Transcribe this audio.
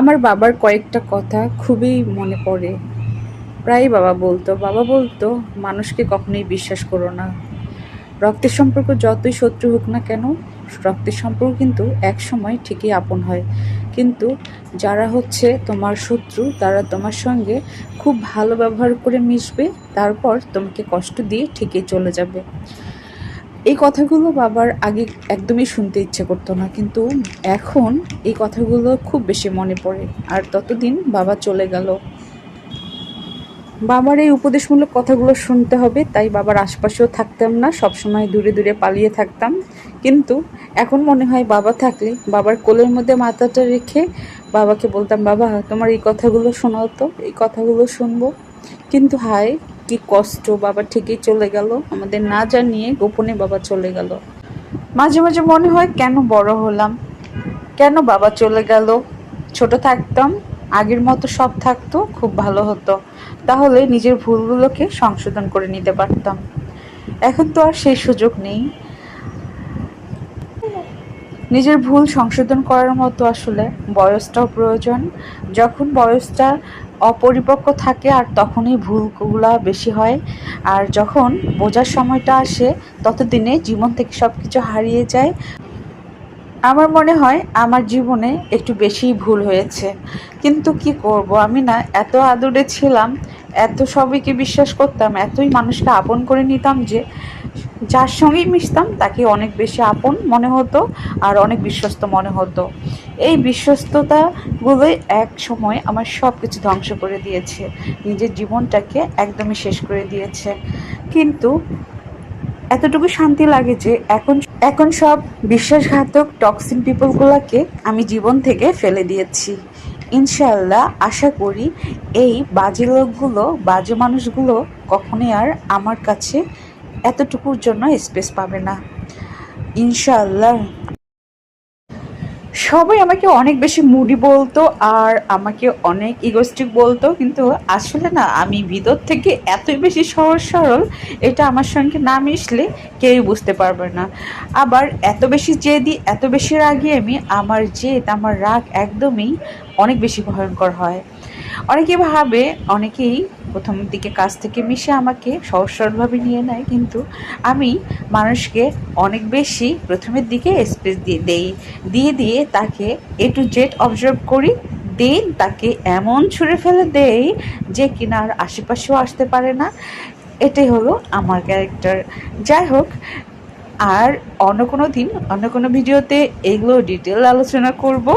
আমার বাবার কয়েকটা কথা খুবই মনে পড়ে। প্রায়ই বাবা বলতো মানুষকে কখনোই বিশ্বাস করো না। রক্তের সম্পর্ক যতই শত্রু হোক না কেন, রক্তের সম্পর্ক কিন্তু একসময় ঠিকই আপন হয়। কিন্তু যারা হচ্ছে তোমার শত্রু, তারা তোমার সঙ্গে খুব ভালো ব্যবহার করে মিশবে, তারপর তোমাকে কষ্ট দিয়ে ঠিকই চলে যাবে। এই কথাগুলো বাবার আগে একদমই শুনতে ইচ্ছে করতো না, কিন্তু এখন এই কথাগুলো খুব বেশি মনে পড়ে। আর ততদিন বাবা চলে গেল। বাবার এই উপদেশমূলক কথাগুলো শুনতে হবে, তাই বাবার আশপাশেও থাকতাম না, সবসময় দূরে দূরে পালিয়ে থাকতাম। কিন্তু এখন মনে হয় বাবা থাকলে বাবার কোলের মধ্যে মাথাটা রেখে বাবাকে বলতাম, বাবা তোমার এই কথাগুলো শোনাও তো, এই কথাগুলো শুনবো। কিন্তু হায়, কি কষ্ট, বাবা ঠিকই চলে গেল, আমাদের না জানিয়ে গোপনে বাবা চলে গেল। মাঝে মাঝে মনে হয় কেন বড় হলাম, কেন বাবা চলে গেল। ছোট থাকতাম, আগের মতো সব থাকতো, খুব ভালো হতো। তাহলে নিজের ভুলগুলোকে সংশোধন করে নিতে পারতাম। এখন তো আর সেই সুযোগ নেই। নিজের ভুল সংশোধন করার মতো আসলে বয়সটাও প্রয়োজন। যখন বয়সটা অপরিপক্ক থাকে আর তখনই ভুলগুলা বেশি হয়। আর যখন বোঝার সময়টা আসে, ততদিনে জীবন থেকে সব কিছু হারিয়ে যায়। আমার মনে হয় আমার জীবনে একটু বেশিই ভুল হয়েছে। কিন্তু কি করব, আমি না এত আদুরে ছিলাম, এত সবাইকে বিশ্বাস করতাম, এতই মানুষকে আপন করে নিতাম যে যার সঙ্গেই মিশতাম তাকে অনেক বেশি আপন মনে হতো আর অনেক বিশ্বস্ত মনে হতো। এই বিশ্বস্ততাগুলোই এক সময় আমার সব কিছু ধ্বংস করে দিয়েছে, নিজের জীবনটাকে একদমই শেষ করে দিয়েছে। কিন্তু এতটুকু শান্তি লাগে যে এখন এখন সব বিশ্বাসঘাতক টক্সিক পিপলগুলোকে আমি জীবন থেকে ফেলে দিয়েছি। ইনশাআল্লাহ আশা করি এই বাজে লোকগুলো, বাজে মানুষগুলো কখনোই আর আমার কাছে এতটুকুর জন্য স্পেস পাবে না, ইনশাআল্লাহ। সবাই আমাকে অনেক বেশি মুডি বলতো আর আমাকে অনেক ইগোস্টিক বলতো, কিন্তু আসলে না, আমি ভিতর থেকে এতই বেশি সহজ সরল, এটা আমার সঙ্গে না মিশলে কেউই বুঝতে পারবে না। আবার এত বেশি জেদি, এত বেশি রাগী আমি, আমার জেদ, আমার রাগ একদমই অনেক বেশি ভয়ঙ্কর হয়। অনেকে ভাবে, অনেকেই প্রথমের দিকে কাছ থেকে মিশে আমাকে সহজ সরলভাবে নিয়ে নেয়, কিন্তু আমি মানুষকে অনেক বেশি প্রথমের দিকে স্পেস দিয়ে তাকে এ টু জেড অবজার্ভ করি। দেন তাকে এমন ছুঁড়ে ফেলে দেই যে কিনা আর আশেপাশেও আসতে পারে না। এটাই হলো আমার ক্যারেক্টার। যাই হোক, আর অন্য কোনো দিন অন্য কোনো ভিডিওতে এগুলো ডিটেল আলোচনা করব।